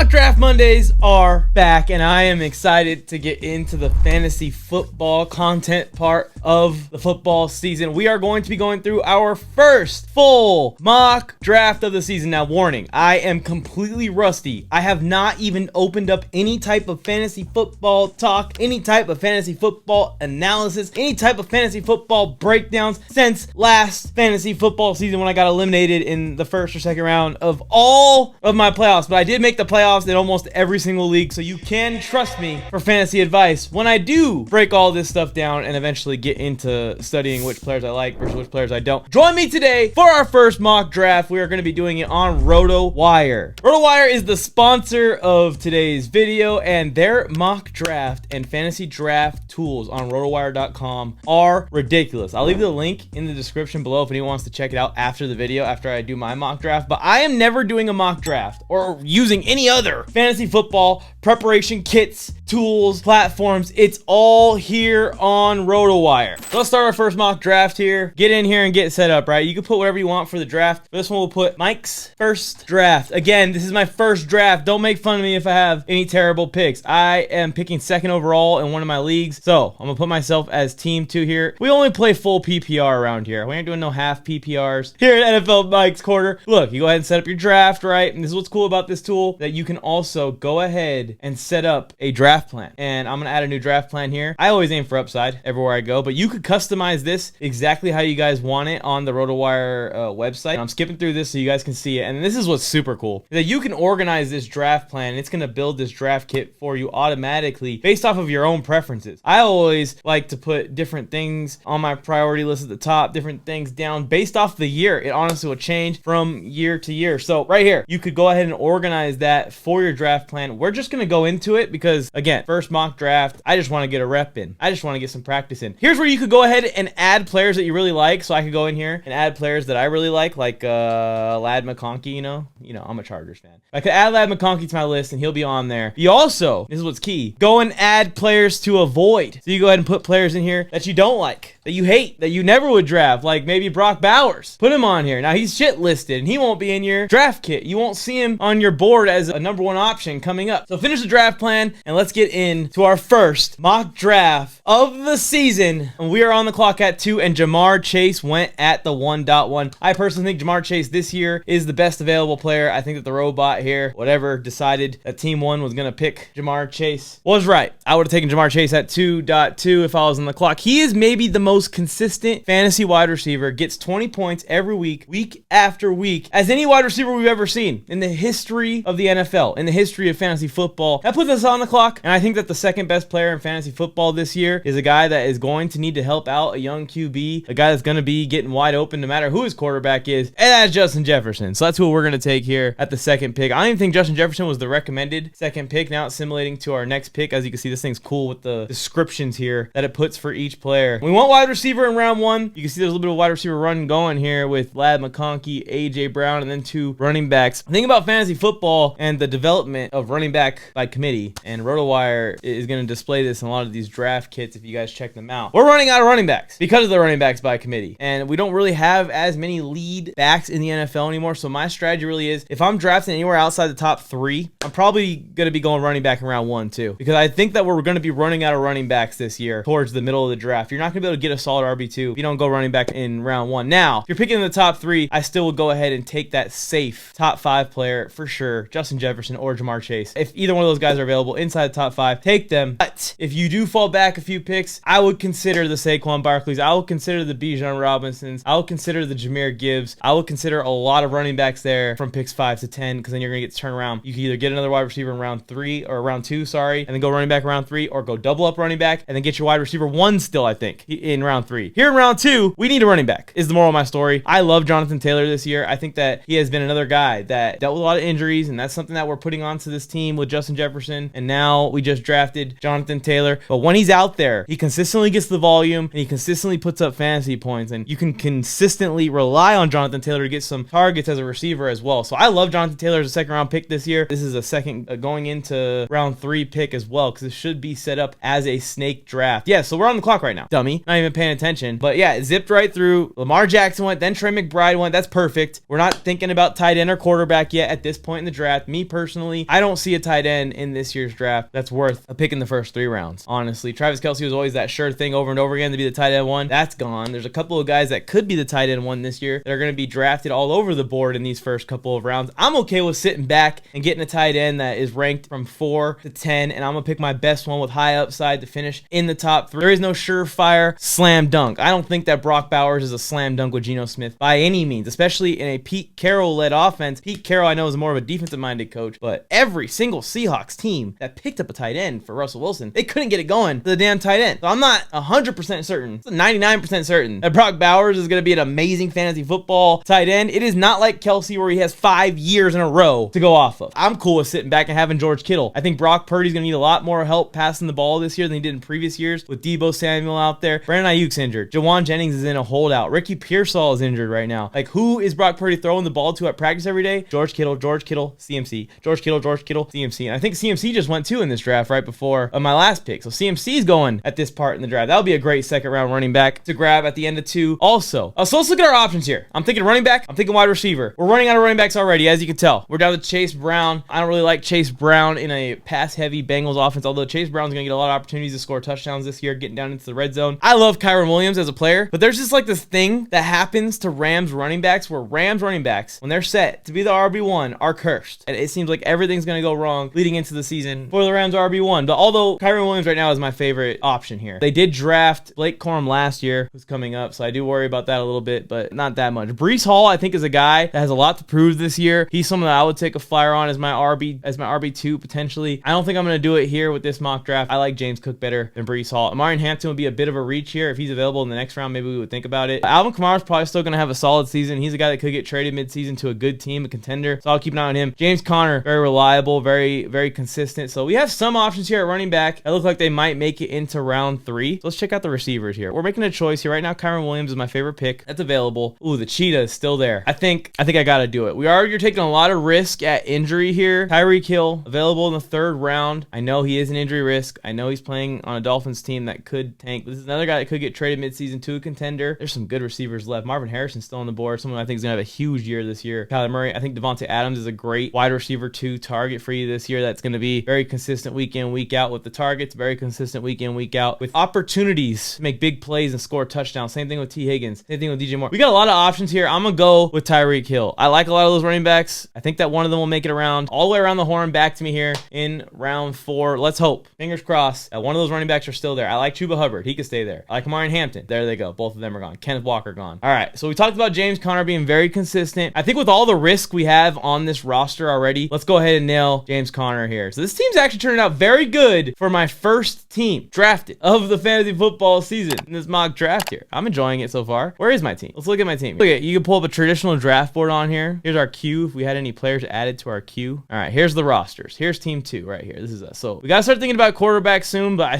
Mock Draft Mondays are back, and I am excited to get into the fantasy football content part of the football season. We are going to be going through our first full mock draft of the season. Now, warning, I am completely rusty. I have not even opened up any type of fantasy football talk, any type of fantasy football analysis, any type of fantasy football breakdowns since last fantasy football season when I got eliminated in the first or second round of all of my playoffs. But I did make the playoffs in almost every single league, so you can trust me for fantasy advice when I do break all this stuff down and eventually get into studying which players I like versus which players I don't. Join me today for our first mock draft. We are going to be doing it on RotoWire. RotoWire is the sponsor of today's video, and their mock draft and fantasy draft tools on rotowire.com are ridiculous. I'll leave the link in the description below if anyone wants to check it out after the video, after I do my mock draft. But I am never doing a mock draft or using any other fantasy football preparation kits, tools, platforms. It's all here on RotoWire. Let's start our first mock draft here. Get in here and get set up, right? You can put whatever you want for the draft. This one will put Mike's first draft. Again, this is my first draft. Don't make fun of me if I have any terrible picks. I am picking second overall in one of my leagues, so I'm gonna put myself as team 2 here. We only play full PPR around here. We ain't doing no half PPRs here at NFL Mike's Corner. Look, you go ahead and set up your draft, right? And this is what's cool about this tool, that you can also go ahead and set up a draft plan. And I'm gonna add a new draft plan here. I always aim for upside everywhere I go, but you could customize this exactly how you guys want it on the RotoWire website. I'm skipping through this so you guys can see it, and this is what's super cool, that you can organize this draft plan, and it's gonna build this draft kit for you automatically based off of your own preferences. I always like to put different things on my priority list at the top, different things down based off the year. It honestly will change from year to year. So right here, you could go ahead and organize that for your draft plan. We're just gonna go into it because, again, first mock draft, I just want to get a rep in. I just want to get some practice in. Here's where you could go ahead and add players that you really like. So I could go in here and add players that I really like Ladd McConkey, you know, I'm a Chargers fan. I could add Ladd McConkey to my list and he'll be on there. You also, this is what's key, go and add players to avoid. So you go ahead and put players in here that you don't like, that you hate, that you never would draft, like maybe Brock Bowers. Put him on here. Now he's shit listed and he won't be in your draft kit. You won't see him on your board as a number 1 option coming up. So finish the draft plan and let's get into our first mock draft of the season. And we are on the clock at 2, and Jamar Chase went at the 1.1. I personally think Jamar Chase this year is the best available player. I think that the robot here, whatever, decided that team 1 was going to pick Jamar Chase was right. I would have taken Jamar Chase at 2.2 if I was on the clock. He is maybe the most consistent fantasy wide receiver, gets 20 points every week, week after week, as any wide receiver we've ever seen in the history of the NFL, in the history of fantasy football. That puts us on the clock, and I think that the second best player in fantasy football this year is a guy that is going to need to help out a young QB, a guy that's going to be getting wide open no matter who his quarterback is, and that's Justin Jefferson. So that's who we're going to take here at the second pick. I don't even think Justin Jefferson was the recommended second pick. Now it's simulating to our next pick. As you can see, this thing's cool with the descriptions here that it puts for each player. We want wide receiver in round 1. You can see there's a little bit of wide receiver run going here with Ladd McConkey, AJ Brown, and then 2 running backs. The thing about fantasy football and the development of running back by committee, and RotoWire is going to display this in a lot of these draft kits if you guys check them out. We're running out of running backs because of the running backs by committee, and we don't really have as many lead backs in the NFL anymore. So my strategy really is, if I'm drafting anywhere outside the top 3, I'm probably going to be going running back in round 1 too, because I think that we're going to be running out of running backs this year towards the middle of the draft. You're not going to be able to get a solid RB2 if you don't go running back in round 1. Now, if you're picking in the top 3, I still would go ahead and take that safe top 5 player for sure, Justin Jefferson or Jamar Chase. If either one of those guys are available inside the top 5, take them. But if you do fall back a few picks, I would consider the Saquon Barkleys. I would consider the Bijan Robinsons. I would consider the Jahmyr Gibbs. I would consider a lot of running backs there from picks 5 to 10, because then you're going to get to turn around. You can either get another wide receiver in round 3 or round 2, and then go running back round 3, or go double up running back and then get your wide receiver 1 still, I think, in round 3. Here in round 2, we need a running back, is the moral of my story. I love Jonathan Taylor this year. I think that he has been another guy that dealt with a lot of injuries, and that's something that we're putting onto this team with Justin Jefferson, and now we just drafted Jonathan Taylor. But when he's out there, he consistently gets the volume and he consistently puts up fantasy points, and you can consistently rely on Jonathan Taylor to get some targets as a receiver as well. So I love Jonathan Taylor as a second round pick this year. This is a second going into round 3 pick as well, because it should be set up as a snake draft. Yeah, so we're on the clock right now, dummy. Not even even paying attention. But yeah, it zipped right through. Lamar Jackson went, then Trey McBride went. That's perfect. We're not thinking about tight end or quarterback yet at this point in the draft. Me personally, I don't see a tight end in this year's draft that's worth a pick in the first 3 rounds. Honestly, Travis Kelce was always that sure thing over and over again to be the tight end one. That's gone. There's a couple of guys that could be the tight end one this year that are going to be drafted all over the board in these first couple of rounds. I'm okay with sitting back and getting a tight end that is ranked from 4 to 10, and I'm going to pick my best one with high upside to finish in the top 3. There is no surefire slam dunk. I don't think that Brock Bowers is a slam dunk with Geno Smith by any means, especially in a Pete Carroll-led offense. Pete Carroll, I know, is more of a defensive-minded coach, but every single Seahawks team that picked up a tight end for Russell Wilson, they couldn't get it going to the damn tight end. So I'm not 100% certain, 99% certain that Brock Bowers is going to be an amazing fantasy football tight end. It is not like Kelce where he has 5 years in a row to go off of. I'm cool with sitting back and having George Kittle. I think Brock Purdy's going to need a lot more help passing the ball this year than he did in previous years with Deebo Samuel out there. Brandon Ayuk's injured. Jawan Jennings is in a holdout. Ricky Pearsall is injured right now. Like, who is Brock Purdy throwing the ball to at practice every day? George Kittle, CMC. George Kittle, CMC. And I think CMC just went 2 in this draft right before my last pick. So CMC's going at this part in the draft. That would be a great second round running back to grab at the end of 2 also. So let's look at our options here. I'm thinking running back. I'm thinking wide receiver. We're running out of running backs already, as you can tell. We're down to Chase Brown. I don't really like Chase Brown in a pass-heavy Bengals offense, although Chase Brown's going to get a lot of opportunities to score touchdowns this year, getting down into the red zone. I love Kyren Williams as a player, but there's just like this thing that happens to Rams running backs where Rams running backs, when they're set to be the RB1, are cursed. And it seems like everything's going to go wrong leading into the season for the Rams RB1. But although Kyren Williams right now is my favorite option here. They did draft Blake Corum last year, who's coming up, so I do worry about that a little bit, but not that much. Breece Hall, I think, is a guy that has a lot to prove this year. He's someone that I would take a flyer on as my RB2 potentially. I don't think I'm going to do it here with this mock draft. I like James Cook better than Breece Hall. Amari Hampton would be a bit of a reach here. If he's available in the next round, maybe we would think about it. Alvin Kamara's probably still going to have a solid season. He's a guy that could get traded midseason to a good team, a contender, so I'll keep an eye on him. James Conner, very reliable, very, very consistent. So we have some options here at running back that look like they might make it into round 3. So let's check out the receivers here. We're making a choice here. Right now, Kyren Williams is my favorite pick that's available. Ooh, the Cheetah is still there. I think I got to do it. You're taking a lot of risk at injury here. Tyreek Hill, available in the 3rd round. I know he is an injury risk. I know he's playing on a Dolphins team that could tank. This is another guy that could get traded midseason to a contender. There's some good receivers left. Marvin Harrison's still on the board. Someone I think is going to have a huge year this year. Kyler Murray. I think Devontae Adams is a great wide receiver 2 target for you this year. That's going to be very consistent week in, week out with the targets. Very consistent week in, week out with opportunities to make big plays and score touchdowns. Same thing with T. Higgins. Same thing with DJ Moore. We got a lot of options here. I'm going to go with Tyreek Hill. I like a lot of those running backs. I think that one of them will make it around all the way around the horn back to me here in round 4. Let's hope. Fingers crossed that one of those running backs are still there. I like Chuba Hubbard. He could stay there. I like Amari Hampton. There they go. Both of them are gone. Kenneth Walker gone. All right. So we talked about James Conner being very consistent. I think with all the risk we have on this roster already, let's go ahead and nail James Conner here. So this team's actually turning out very good for my first team drafted of the fantasy football season in this mock draft here. I'm enjoying it so far. Where is my team? Let's look at my team. Look at, you can pull up a traditional draft board on here. Here's our queue if we had any players added to our queue. All right, here's the rosters. Here's team 2 right here. This is us. So we got to start thinking about quarterback soon, but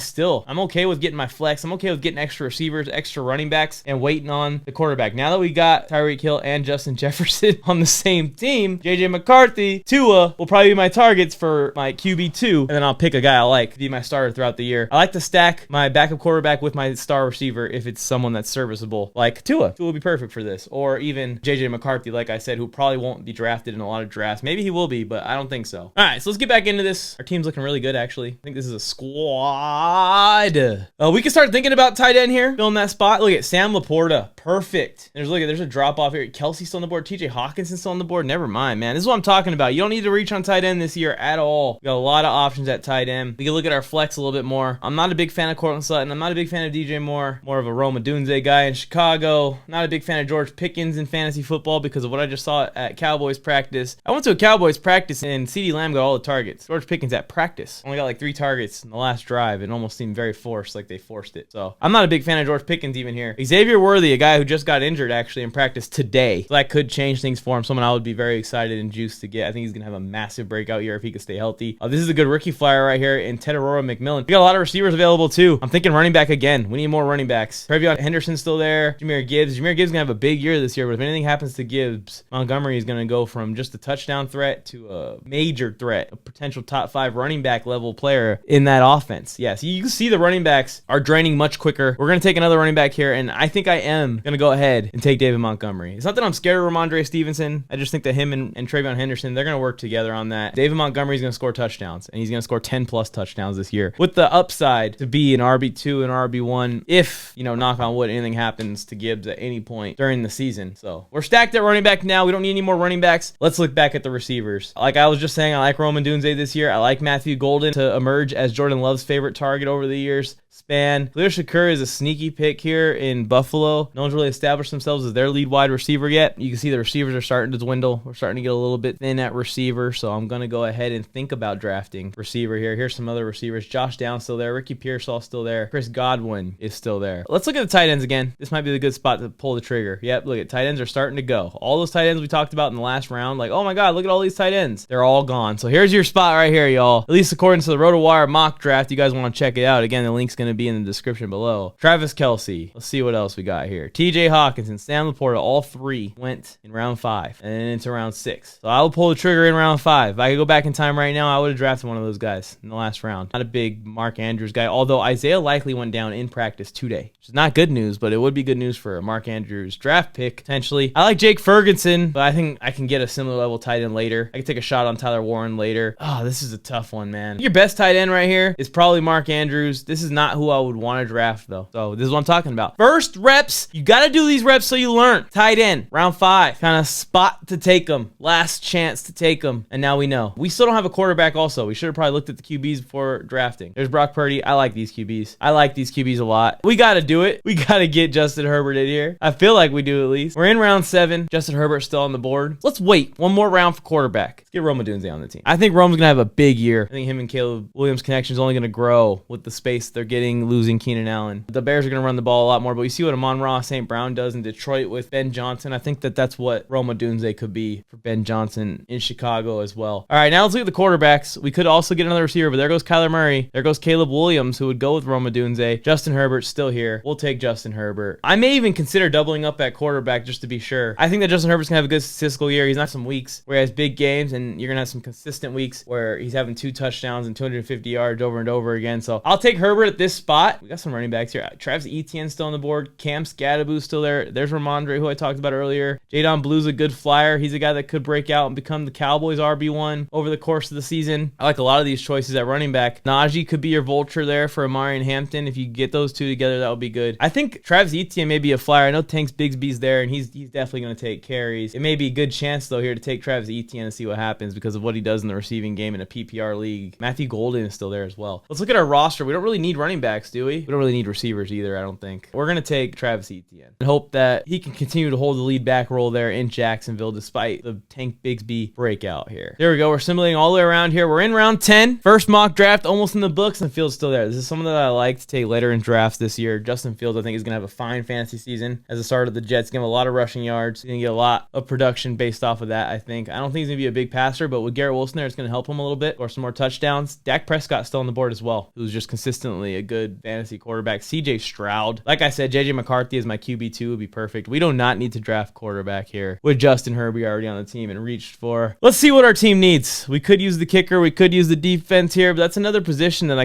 I'm okay with getting my flex. I'm okay with getting extra receivers, extra running backs, and waiting on the quarterback. Now that we got Tyreek Hill and Justin Jefferson on the same team, JJ McCarthy, Tua will probably be my targets for my QB2, and then I'll pick a guy I like to be my starter throughout the year. I like to stack my backup quarterback with my star receiver if it's someone that's serviceable, like Tua. Tua will be perfect for this, or even JJ McCarthy, like I said, who probably won't be drafted in a lot of drafts. Maybe he will be, but I don't think so. All right, so let's get back into this. Our team's looking really good, actually. I think this is a squad. We can start thinking about tight end here, filling that spot. Look at Sam Laporta. Perfect. There's a drop off here. Kelsey's still on the board. TJ Hawkinson's still on the board. Never mind, man. This is what I'm talking about. You don't need to reach on tight end this year at all. We got a lot of options at tight end. We can look at our flex a little bit more. I'm not a big fan of Courtland Sutton. I'm not a big fan of DJ Moore. More of a Rome Odunze guy in Chicago. Not a big fan of George Pickens in fantasy football because of what I just saw at Cowboys practice. I went to a Cowboys practice and CeeDee Lamb got all the targets. George Pickens at practice only got like 3 targets in the last drive. It almost seemed very forced, like they forced it. So I'm not a big fan of George Pickens even here. Xavier Worthy, a guy who just got injured actually in practice today. So that could change things for him. Someone I would be very excited and juiced to get. I think he's going to have a massive breakout year if he could stay healthy. This is a good rookie flyer right here in Ted Aurora McMillan. We got a lot of receivers available too. I'm thinking running back again. We need more running backs. Trevion Henderson's still there. Jahmyr Gibbs is going to have a big year this year, but if anything happens to Gibbs, Montgomery is going to go from just a touchdown threat to a major threat, a potential top 5 running back level player in that offense. Yes, you can see the running backs are draining much quicker. We're going to take another running back here, and I think I am going to go ahead and take David Montgomery. It's not that I'm scared of Ramondre Stevenson. I just think that him and Travion Henderson, they're going to work together on that. David Montgomery is going to score touchdowns, and he's going to score 10+ touchdowns this year with the upside to be an RB2 and RB1 if, knock on wood, anything happens to Gibbs at any point during the season. So we're stacked at running back now. We don't need any more running backs. Let's look back at the receivers. Like I was just saying, I like Rome Odunze this year. I like Matthew Golden to emerge as Jordan Love's favorite target over the years span. Khalil Shakur is a sneaky pick here in Buffalo. No one's really established themselves as their lead wide receiver yet. You can see the receivers are starting to dwindle. We're starting to get a little bit thin at receiver, so I'm going to go ahead and think about drafting receiver here. Here's some other receivers. Josh Downs still there. Ricky Pearsall still there. Chris Godwin is still there. Let's look at the tight ends again. This might be the good spot to pull the trigger. Yep, look at tight ends are starting to go. All those tight ends we talked about in the last round, like, oh my God, look at all these tight ends. They're all gone. So here's your spot right here, y'all. At least according to the RotoWire mock draft, you guys want to check it out. Again, the link's going to be in the description below. Travis Kelce. Let's see what else we got here. TJ Hawkinson, Sam Laporta, all three went in round 5 and then into round 6. So I will pull the trigger in round 5. If I could go back in time right now, I would have drafted one of those guys in the last round. Not a big Mark Andrews guy, although Isaiah likely went down in practice today, which is not good news, but it would be good news for a Mark Andrews draft pick, potentially. I like Jake Ferguson, but I think I can get a similar level tight end later. I can take a shot on Tyler Warren later. Oh, this is a tough one, man. Your best tight end right here is probably Mark Andrews. This is not who I would want to draft, though. So this is what I'm talking about. First reps. You got to do these reps so you learn. Tight end, round 5. Kind of spot to take them. Last chance to take them. And now we know. We still don't have a quarterback also. We should have probably looked at the QBs before drafting. There's Brock Purdy. I like these QBs. I like these QBs a lot. We got to do it. We got to get Justin Herbert in here. I feel like we do at least. We're in round 7. Justin Herbert's still on the board. Let's wait one more round for quarterback. Let's get Rome Odunze on the team. I think Rome's going to have a big year. I think him and Caleb Williams' connection is only going to grow with the space they're getting losing Keenan Allen. The Bears are going to run the ball a lot more, but you see what Amon-Ra St. Brown does in Detroit with Ben Johnson. I think that's what Rome Odunze could be for Ben Johnson in Chicago as well. All right, now let's look at the quarterbacks. We could also get another receiver, but there goes Kyler Murray. There goes Caleb Williams, who would go with Rome Odunze. Justin Herbert's still here. We'll take Justin Herbert. I may even consider doubling up at quarterback just to be sure. I think that Justin Herbert's going to have a good statistical year. He's not some weeks where he has big games, and you're going to have some consistent weeks where he's having 2 touchdowns and 250 yards over and over again. So I'll take Herbert at this spot. We got some running backs here. Travis Etienne's still on the board. Cam Scadaboo's still there. There's Ramondre, who I talked about earlier. Jadon Blue's a good flyer. He's a guy that could break out and become the Cowboys RB1 over the course of the season. I like a lot of these choices at running back. Najee could be your vulture there for Amari and Hampton. If you get those two together, that would be good. I think Travis Etienne may be a flyer. I know Tanks Bigsby's there, and he's definitely going to take carries. It may be a good chance, though, here to take Travis Etienne and see what happens because of what he does in the receiving game in a PPR league. Matthew Golden is still there as well. Let's look at our roster. We don't really need running backs, do we? We don't really need receivers either, I don't think. We're going to take Travis Etienne and hope that he can continue to hold the lead back role there in Jacksonville despite the Tank Bigsby breakout here. There we go. We're simulating all the way around here. We're in round 10. First mock draft almost in the books, and Fields still there. This is someone that I like to take later in drafts this year. Justin Fields, I think, is going to have a fine fantasy season as a starter of the Jets. He's going to have a lot of rushing yards. He's going to get a lot of production based off of that, I think. I don't think he's going to be a big passer, but with Garrett Wilson there, it's going to help him a little bit or some more touchdowns. Dak Prescott's still on the board as well, who's just consistently a good fantasy quarterback. CJ Stroud. Like I said, JJ McCarthy is my QB2 would be perfect. We do not need to draft quarterback here with Justin Herbert already on the team and reached for. Let's see what our team needs. We could use the kicker. We could use the defense here, but that's another position that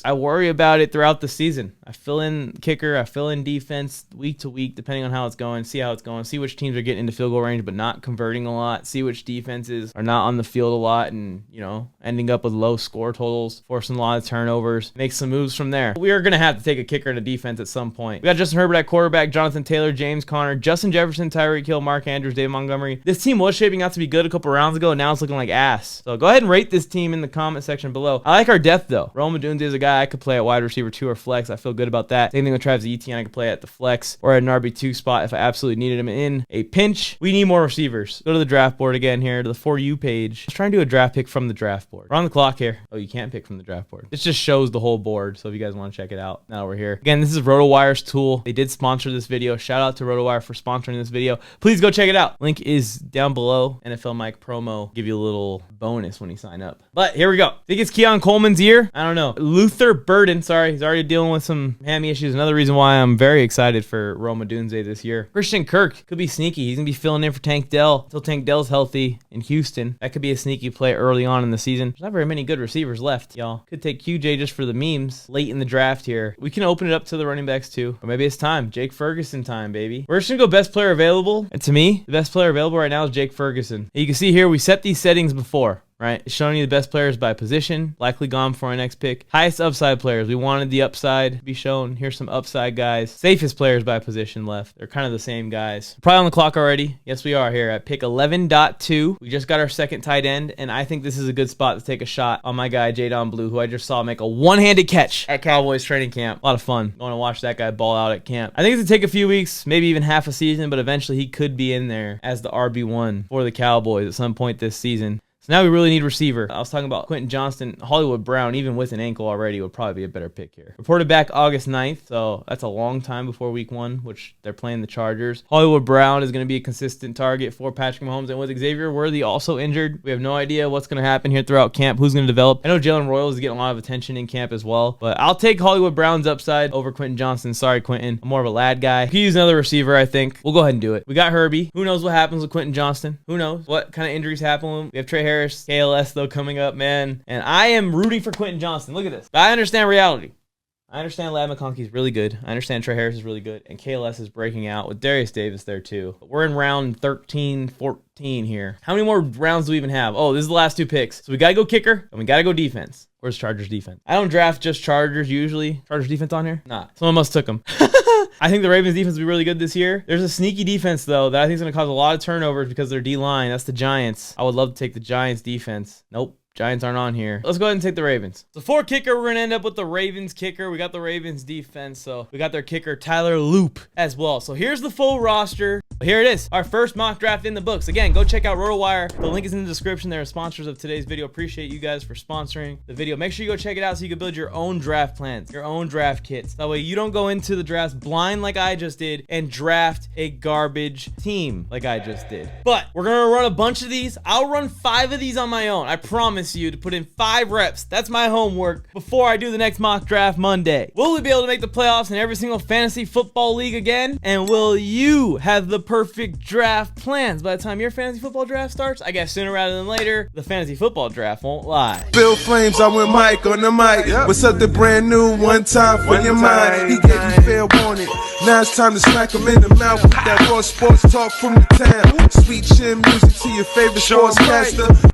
I worry about it throughout the season. I fill in kicker. I fill in defense week to week, depending on how it's going. See how it's going. See which teams are getting into field goal range, but not converting a lot. See which defenses are not on the field a lot and, ending up with low score totals, forcing a lot of turnovers. Make some moves from there. We are going to have to take a kicker and a defense at some point. We got Justin Herbert at quarterback, Jonathan Taylor, James Conner, Justin Jefferson, Tyreek Hill, Mark Andrews, David Montgomery. This team was shaping out to be good a couple rounds ago, and now it's looking like ass. So go ahead and rate this team in the comment section below. I like our depth, though. Rome Odunze is a guy I could play at wide receiver 2 or flex. I feel good about that. Same thing with Travis Etienne. I could play at the flex or at an RB2 spot if I absolutely needed him in a pinch. We need more receivers. Go to the draft board again here, to the For You page. Let's try and do a draft pick from the draft board. We're on the clock here. Oh, you can't pick from the draft board. This just shows the whole board, so if you guys want to check it out, now we're here. Again, this is RotoWire's tool. They did sponsor this video. Shout out to RotoWire for sponsoring this video. Please go check it out. Link is down below. NFL Mike promo. Give you a little bonus when you sign up. But here we go. Think it's Keon Coleman's year? I don't know. Luther Burden, sorry, he's already dealing with some hammy issues. Another reason why I'm very excited for Rome Odunze this year. Christian Kirk could be sneaky. He's going to be filling in for Tank Dell until Tank Dell's healthy in Houston. That could be a sneaky play early on in the season. There's not very many good receivers left, y'all. Could take QJ just for the memes late in the draft here. We can open it up to the running backs too. Or maybe it's time. Jake Ferguson time, baby. We're just gonna go best player available. And to me, the best player available right now is Jake Ferguson. And you can see here, we set these settings before. Right? It's showing you the best players by position, likely gone for our next pick. Highest upside players. We wanted the upside to be shown. Here's some upside guys. Safest players by position left. They're kind of the same guys. Probably on the clock already. Yes, we are here at pick 11.2. We just got our second tight end, and I think this is a good spot to take a shot on my guy, Jadon Blue, who I just saw make a one-handed catch at Cowboys training camp. A lot of fun. Going to watch that guy ball out at camp. I think it's going to take a few weeks, maybe even half a season, but eventually he could be in there as the RB1 for the Cowboys at some point this season. So now we really need receiver. I was talking about Quentin Johnston. Hollywood Brown, even with an ankle already, would probably be a better pick here. Reported back August 9th, so that's a long time before week 1, which they're playing the Chargers. Hollywood Brown is going to be a consistent target for Patrick Mahomes. And with Xavier Worthy also injured, we have no idea what's going to happen here throughout camp, who's going to develop. I know Jalen Royals is getting a lot of attention in camp as well, but I'll take Hollywood Brown's upside over Quentin Johnston. Sorry, Quentin. I'm more of a lad guy. He use another receiver, I think. We'll go ahead and do it. We got Herbie. Who knows what happens with Quentin Johnston? Who knows what kind of injuries happen? We have Trey Harris, KLS, though, coming up, man. And I am rooting for Quentin Johnston. Look at this. I understand reality. I understand Ladd McConkey is really good. I understand Trey Harris is really good. And KLS is breaking out with Darius Davis there too. But we're in round 13, 14 here. How many more rounds do we even have? Oh, this is the last 2 picks. So we got to go kicker and we got to go defense. Where's Chargers defense? I don't draft just Chargers usually. Chargers defense on here? Nah. Someone must took them. I think the Ravens defense will be really good this year. There's a sneaky defense, though, that I think is going to cause a lot of turnovers because of their D-line. That's the Giants. I would love to take the Giants defense. Nope. Giants aren't on here. Let's go ahead and take the Ravens. So for kicker, we're going to end up with the Ravens kicker. We got the Ravens defense, so we got their kicker, Tyler Loop, as well. So here's the full roster. Here it is, our first mock draft in the books. Again, go check out RotoWire. The link is in the description. They're sponsors of today's video. Appreciate you guys for sponsoring the video. Make sure you go check it out so you can build your own draft plans, your own draft kits. That way you don't go into the drafts blind like I just did and draft a garbage team like I just did. But we're going to run a bunch of these. I'll run 5 of these on my own. I promise you to put in 5 reps. That's my homework before I do the next mock draft Monday. Will we be able to make the playoffs in every single fantasy football league again? And will you have the perfect draft plans by the time your fantasy football draft starts? I guess sooner rather than later. The fantasy football draft won't lie. Bill Flames, I'm with Mike on the mic. What's up, the brand new one time for your mind? He gave you fair warning. Now it's time to smack him in the mouth with that raw sports talk from the town. Sweet chin music to your favorite sportscaster.